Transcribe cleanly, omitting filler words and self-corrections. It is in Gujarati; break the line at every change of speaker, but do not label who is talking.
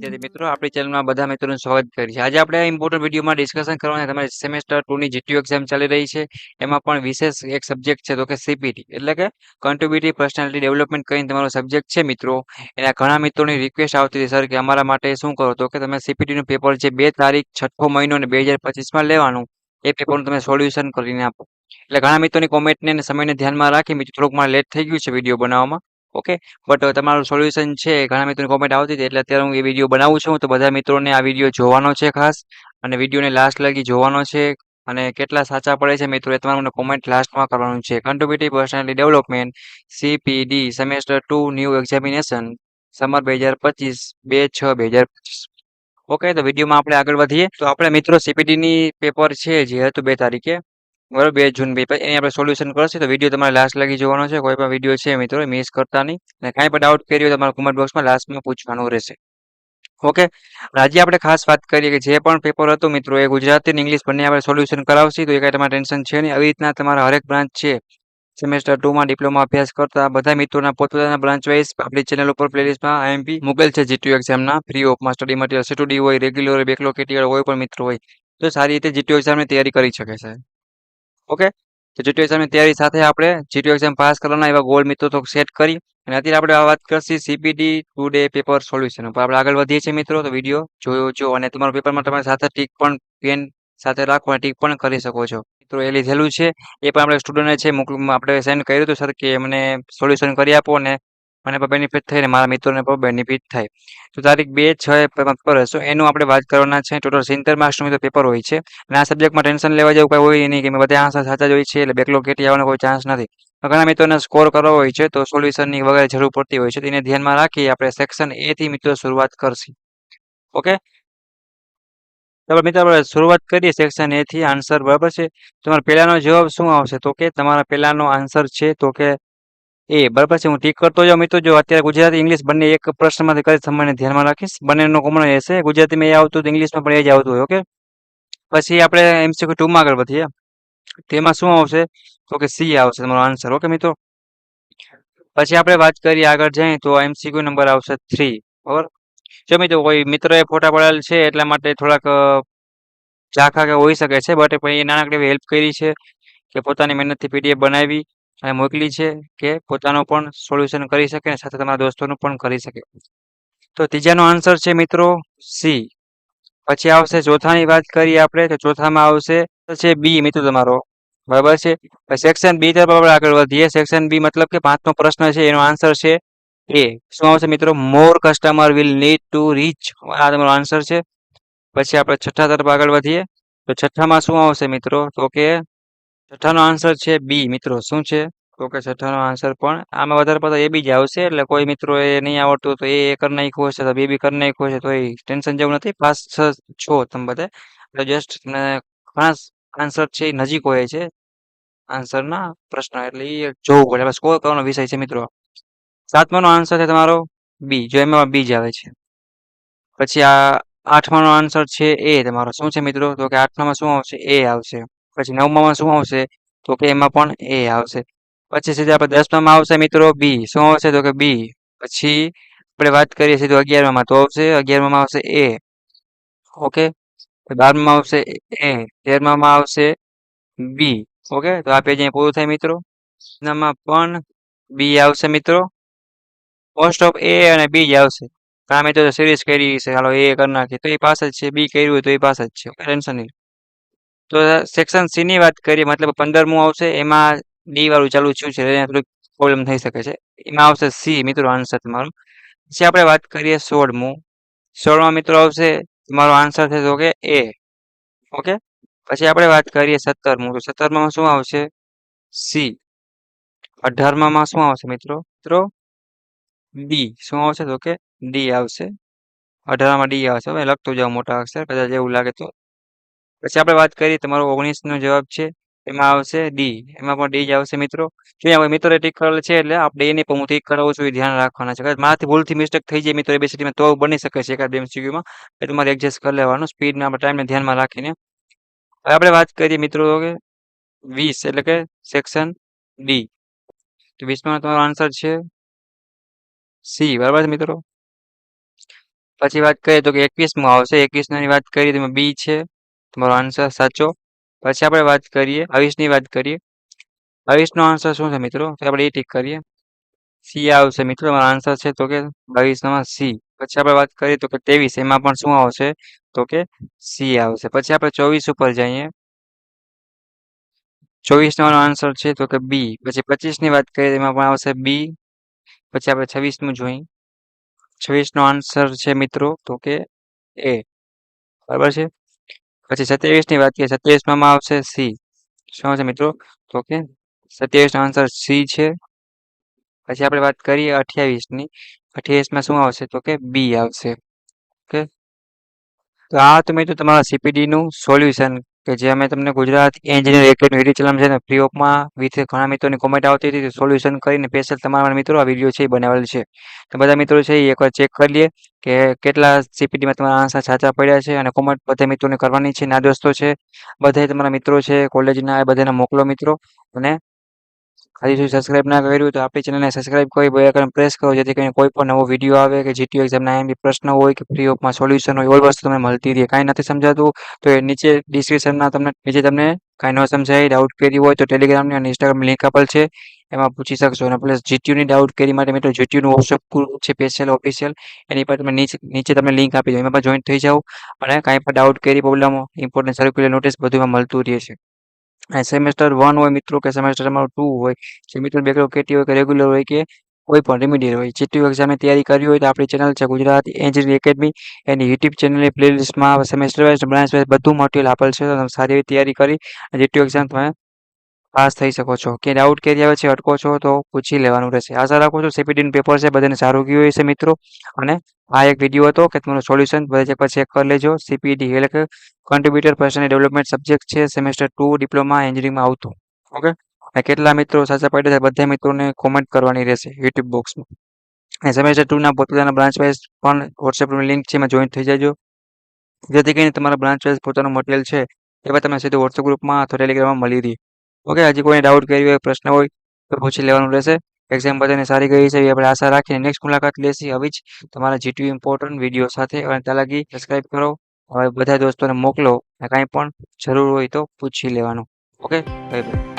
વિદ્યાર્થી મિત્રો આપણી ચેનલમાં બધા મિત્રોનું સ્વાગત કરીએ છીએ. આજે આપણે ઇમ્પોર્ટન્ટ વિડીયોમાં ડિસ્કશન કરવાના છે. તમારી સેમેસ્ટર 2 ની જીટીયુ એક્ઝામ ચાલી રહી છે. એમાં પણ વિશેષ એક સબ્જેક્ટ છે તો કે સીપીટી એટલે કે કન્ટ્રીબ્યુટિવ પર્સનાલિટી ડેવલપમેન્ટ કરીને તમારો સબ્જેક્ટ છે મિત્રો. એના ઘણા મિત્રોની રિક્વેસ્ટ આવતી હતી સર કે અમારા માટે શું કરો તો કે તમે સીપીટી નું પેપર છે 2 તારીખ 6 મહિનો અને 2025 લેવાનું એ પેપરનું તમે સોલ્યુશન કરીને આપો. એટલે ઘણા મિત્રોની કોમેન્ટને અને સમયને ધ્યાનમાં રાખી મિત્રો થોડુંક મારે લેટ થઈ ગયું છે વિડીયો બનાવવામાં. ઓકે, બટ તમારું સોલ્યુશન છે ઘણા મિત્રોની કોમેન્ટ આવતી હતી એટલે અત્યારે હું એ વિડીયો બનાવું છું. તો બધા મિત્રોને આ વિડીયો જોવાનો છે ખાસ, અને વિડીયોને લાસ્ટ લગી જોવાનો છે. અને કેટલા સાચા પડે છે મિત્રો એ તમારું કોમેન્ટ લાસ્ટમાં કરવાનું છે. Contributive personality development CPD semester 2 new examination summer 2025 2/6/2025. Okay, તો વિડીયોમાં આપણે આગળ વધીએ. તો આપણે મિત્રો સીપીટી ની પેપર છે જે હતું 2 તારીખે, બરોબર, 2 જૂન પેપર, એની આપણે સોલ્યુશન કરશે. તો વિડીયો તમારે લાસ્ટ લગી જોવાનો છે. કોઈ પણ વિડીયો છે મિત્રો મિસ કરતા નહીં, અને કાંઈ પણ ડાઉટ કર્યો તમારા કોમેન્ટ બોક્સમાં લાસ્ટમાં પૂછવાનું રહેશે. ઓકે, આજે આપણે ખાસ વાત કરીએ કે જે પણ પેપર હતું મિત્રો એ ગુજરાતી અને ઇંગ્લિશ બંને આપણે સોલ્યુશન કરાવશી. તો એ કાંઈ તમારે ટેન્શન છે નહીં. આવી રીતના તમારા હરેક બ્રાન્ચ છે સેમેસ્ટર 2 માં ડિપ્લોમા અભ્યાસ કરતા બધા મિત્રોના પોતપોતાના બ્રાન્ચ વાઇઝ આપણી ચેનલ ઉપર પ્લેલિસ્ટમાં આઈએમપી મૂકેલ છે જીટીયુ એક્ઝામના ફ્રી ઓફમાં સ્ટડી મટીરિયલ સીટુડી હોય, રેગ્યુલર હોય, બેકલોગ કેટેગરી કોઈ પણ મિત્રો હોય તો સારી રીતે જીટીયુ એક્ઝામની તૈયારી કરી શકે છે. ઓકે, તો જીટીયુ એક્ઝામની તૈયારી સાથે આપણે જીટીયુ એક્ઝામ પાસ કરવાના એવા ગોલ મિત્રો તો સેટ કરી, અને અત્યારે આપણે આ વાત કરશી સીપીટી 2 ડે પેપર સોલ્યુશન ઉપર. આપણે આગળ વધીએ છીએ મિત્રો. તો વિડીયો જોયો, અને તમારા પેપરમાં તમારી સાથે ટીક પણ પેન સાથે રાખો અને ટીક પણ કરી શકો છો મિત્રો. એ લીધેલું છે એ પણ આપણે સ્ટુડન્ટને છે આપણે સેન્ડ કર્યું હતું સર કે મને સોલ્યુશન કરી આપો ને મને પણ બેનિફિટ થાય ને મારા મિત્રોને પણ બેનિફિટ થાય. તો તારીખ 2/6 પેપર હશે એનું આપણે વાત કરવાના છે. ટોટલ 70 માર્ક્સનું મિત્રો પેપર હોય છે, અને આ સબ્જેક્ટમાં ટેન્શન લેવા જેવું કંઈ હોય નહીં કે બધા આન્સર સાચા જ હોય છે એટલે બેકલોગ કેટી આવવાનો કોઈ ચાન્સ નથી. ઘણા મિત્રોને સ્કોર કરવો હોય છે તો સોલ્યુશનની વગેરે જરૂર પડતી હોય છે. તેને ધ્યાનમાં રાખી આપણે સેક્શન એ થી મિત્રો શરૂઆત કરશી. ઓકે, તો મિત્રો આપણે શરૂઆત કરીએ સેક્શન એ થી. આન્સર બરાબર છે. તમારો પહેલાનો જવાબ શું આવશે તો કે તમારા પહેલાનો આન્સર છે તો કે એ, બરાબર છે. હું ટીક કરતો જાઉં મિત્રો. જો અત્યારે ગુજરાતી ઇંગ્લિશ બંને એક પ્રશ્નમાંથી કરી સમયને ધ્યાનમાં રાખીશ. બંનેનો કોમન રહેશે. ગુજરાતીમાં એ આવતું તો ઇંગ્લિશમાં પણ એ જ આવતું હોય. ઓકે, પછી આપણે એમસીક્યુ 2 માં આગળ વધીએ. તેમાં શું આવશે તો કે સી આવશે તમારો આન્સર. ઓકે મિત્રો, પછી આપણે વાત કરીએ આગળ જઈએ તો એમસીક્યુ નંબર આવશે 3. બરાબર, જો મિત્રો કોઈ મિત્રએ ફોટા પાડેલ છે એટલા માટે થોડાક ઝાંખા કે હોઈ શકે છે, બટ પણ એ નાનકડી એવી હેલ્પ કરી છે કે પોતાની મહેનતથી પીડીએફ બનાવી અને મોકલી છે કે પોતાનું પણ સોલ્યુશન કરી શકે અને સાથે તમારા દોસ્તોનું પણ કરી શકે. તો ત્રીજાનો આન્સર છે મિત્રો સી. પછી આવશે ચોથાની વાત કરીએ આપણે તો ચોથામાં આવશે છે બી મિત્રો તમારો, બરાબર છે. સેક્શન બી તરફ આપણે આગળ વધીએ. સેક્શન બી મતલબ કે 5મો પ્રશ્ન છે એનો આન્સર છે એ. શું આવશે મિત્રો? More customer will need to reach. આ તમારો આન્સર છે. પછી આપણે છઠ્ઠા તરફ આગળ વધીએ. તો છઠ્ઠામાં શું આવશે મિત્રો તો કે છઠ્ઠાનો આન્સર છે બી મિત્રો. શું છે તો કે છઠ્ઠાનો આન્સર પણ આમાં વધારે પડતા એ બી જ આવશે. એટલે કોઈ મિત્રો એ નહીં આવડતું તો એ કરી નાખ્યું હશે તો બી કરી નાખ્યું હશે તો એ ટેન્શન જેવું નથી. પાસ છો તમે બધા, એટલે જસ્ટ તમને ખાસ આન્સર છે એ નજીક હોય છે આન્સરના પ્રશ્ન, એટલે એ જોવું પડે. આપણે સ્કોર કરવાનો વિષય છે મિત્રો. 7માનો આન્સર છે તમારો બી, જો એમાં બી જ આવે છે. પછી આ 8માનો આન્સર છે એ તમારો. શું છે મિત્રો તો કે 8મામાં શું આવશે? એ આવશે. પછી 9મામાં શું આવશે તો કે એમાં પણ એ આવશે. પછી સીધા આપણે 10મામાં આવશે મિત્રો બી. શું આવશે તો કે બી. પછી આપણે વાત કરીએ સીધું 11મામાં તો આવશે 11મામાં આવશે એ. ઓકે, 12મામાં આવશે એ. 13મામાં આવશે બી. ઓકે, તો આ પેજ અહીંયા પૂરું થાય મિત્રો. નામાં પણ બી આવશે મિત્રો. મોસ્ટ ઓફ એ અને બી જ આવશે. કામે તો સિરીઝ કરી છે, હાલો એ કરી નાખી તો એ પાસે જ છે. બી કર્યું હોય તો એ પાસે જ છે. ટેન્શન નહીં. તો સેક્શન સી ની વાત કરીએ, મતલબ 15મું આવશે. એમાં ડી વાળું ચાલુ થયું છે, એને થોડીક પ્રોબ્લેમ થઈ શકે છે. એમાં આવશે સી મિત્રો આન્સર તમારો. પછી આપણે વાત કરીએ 16મું. 16માં મિત્રો આવશે તમારો આન્સર છે તો કે એ. ઓકે, પછી આપણે વાત કરીએ 17મું. તો 17માં શું આવશે? સી. 18માં શું આવશે મિત્રો? મિત્રો ડી. શું આવશે તો કે ડી આવશે. 18માં ડી આવશે. હવે લખતું જાવ મોટા અક્ષર, કદાચ એવું લાગે તો. પછી આપણે વાત કરીએ તમારો 19નો જવાબ છે, એમાં આવશે ડી. એમાં પણ ડી જ આવશે મિત્રો. જો અહીંયા મિત્રો ટીક કરેલ છે એટલે આપણે એને પણ હું ટીક કરાવું છું, એ ધ્યાન રાખવાના છે. કદાચ મારાથી ભૂલથી મિસ્ટેક થઈ જાય મિત્રો એબીસીડીમાં તો બની શકે છે એકાદ બે એમસીક્યુમાં, એ તમારે એડજસ્ટ કરી લેવાનું સ્પીડને આપણે ટાઈમને ધ્યાનમાં રાખીને. હવે આપણે વાત કરીએ મિત્રો કે 20 એટલે કે સેક્શન ડી. તો 20માં તમારો આન્સર છે સી, બરાબર છે મિત્રો. પછી વાત કરીએ તો કે 21માં આવશે. 21 ની વાત કરીએ તો બી છે તમારો આન્સર સાચો. પછી આપણે વાત કરીએ 22 ની વાત કરીએ. 22 નો આન્સર શું છે મિત્રો? તો આપણે એ ટીક કરીએ. સી આવશે મિત્રો. તમારો આન્સર છે તો કે 22માં સી. પછી આપણે વાત કરીએ તો કે 23 એમાં પણ શું આવશે? તો કે સી આવશે. પછી આપણે 24 ઉપર જઈએ. 24 નો આન્સર છે તો કે બી. પછી 25 ની વાત કરીએ એમાં પણ આવશે બી. પછી આપણે 26મું જોઈએ. 26 નો આન્સર છે મિત્રો તો કે એ. બરાબર છે. પછી 27 ની વાત કરીએ 27 માં આવશે સી. શું આવશે મિત્રો? તો કે 27 નો આન્સર સી છે. પછી આપણે વાત કરીએ 28 ની. 28 માં શું આવશે? તો કે બી આવશે. ઓકે. તો આ તો મિત્રો તમારા CPD નું સોલ્યુશન કે જે અમે તમને Gujarat engineer academy YouTube channel છે ને ફ્રી ઓફમાં વિથ ઘણા મિત્રોની કોમેન્ટ આવતી હતી સોલ્યુશન કરીને સ્પેશિયલ તમારા મિત્રો આ વિડીયો છે એ બનાવેલ છે. તો બધા મિત્રો છે એ એકવાર ચેક કરી લે કે કેટલા CPDમાં તમારા આન્સર સાચા પડ્યા છે અને કોમેન્ટ બધા મિત્રોને કરવાની છે. ના દોસ્તો છે બધા તમારા મિત્રો છે કોલેજના એ બધાને મોકલો મિત્રો. અને હજી સુધી સબસ્ક્રાઇબ ના કર્યું તો આપણી ચેનલને સબસ્ક્રાઇબ કરી બે આઇકન પ્રેસ કરો જેથી કરીને કોઈ પણ નવો વિડીયો આવે કે જીટીયુ એક્ઝામના એમ બી પ્રશ્ન હોય કે ફ્રી ઓફમાં સોલ્યુશન હોય ઓલ વસ્તુ તમને મળતી રહે. કાંઈ નથી સમજાતું તો એ નીચે ડિસ્ક્રિપ્શનમાં તમને કાંઈ ન સમજાય ડાઉટ ક્વેરી હોય તો ટેલિગ્રામની અને ઇન્સ્ટાગ્રામની લિંક આપેલ છે એમાં પૂછી શકશો. અને પ્લસ જીટીયુની ડાઉટ ક્વેરી માટે મિત્રો જીટીયુનું વોટ્સએપ ગ્રુપ છે સ્પેશિયલ ઓફિશિયલ એની પર તમે નીચે તમને લિંક આપી દો એમાં પણ જોઈન થઈ જાઓ અને કાંઈ પણ doubt query problem important circular notice બધું એમાં મળતું રહે છે. અને સેમેસ્ટર 1 હોય મિત્રો કે સેમેસ્ટર તમારું 2 હોય જે મિત્રો બેકલોગ કેટી હોય કે રેગ્યુલર હોય કે કોઈ પણ રેમિડિયલ હોય જીટીયુ એક્ઝામની તૈયારી કરવી હોય તો આપણી ચેનલ છે ગુજરાત એન્જિનિયરિંગ એકેડમી એની યુટ્યુબ ચેનલની પ્લેલિસ્ટમાં સેમેસ્ટર વાઇઝ બ્રાન્ચ વાઇઝ બધું મટીરિયલ આપેલ છે તો તમે સારી એવી તૈયારી કરી જીટીયુ એક્ઝામ તમે પાસ થઈ શકો છો. કે ડાઉટ ક્યારે આવે છે અટકો છો તો પૂછી લેવાનું રહેશે. આશા રાખું છું CPTનું પેપર છે બધાને સારું ગયું હશે મિત્રો. અને આ એક વિડીયો હતો કે તમારું સોલ્યુશન બધા એકવાર ચેક કરી લેજો. CPT એટલે કે કન્ટ્રીબ્યુટર પર્સનલ ડેવલપમેન્ટ સબ્જેક્ટ છે સેમેસ્ટર 2 ડિપ્લોમા એન્જિનિયરિંગમાં આવતું. ઓકે. અને કેટલા મિત્રો સાચા પડ્યા છે બધા મિત્રોને કોમેન્ટ કરવાની રહેશે યુટ્યુબ બોક્સમાં. અને સેમેસ્ટર 2ના પોતાના બ્રાન્ચ વાઇઝ પણ વોટ્સએપની લિંક છે એમાં જોઈન થઈ જાજો જેથી કરીને તમારા બ્રાન્ચ વાઇઝ પોતાનું મટીરિયલ છે એ પણ તમને સીધું વોટ્સએપ ગ્રુપમાં અથવા ટેલિગ્રામમાં મળી રહે. ઓકે. હજી કોઈને ડાઉટ કરી હોય પ્રશ્ન હોય તો પૂછી લેવાનું રહેશે. એક્ઝામ બધાને સારી ગઈ છે એવી આપણે આશા રાખીને નેક્સ્ટ મુલાકાત લેશી આવી જ તમારા જીટીયુ ઇમ્પોર્ટન્ટ વિડીયો સાથે. અને ત્યાં લગી સબસ્ક્રાઇબ કરો હવે બધા દોસ્તોને મોકલો અને કાંઈ પણ જરૂર હોય તો પૂછી લેવાનું. ઓકે. Bye bye.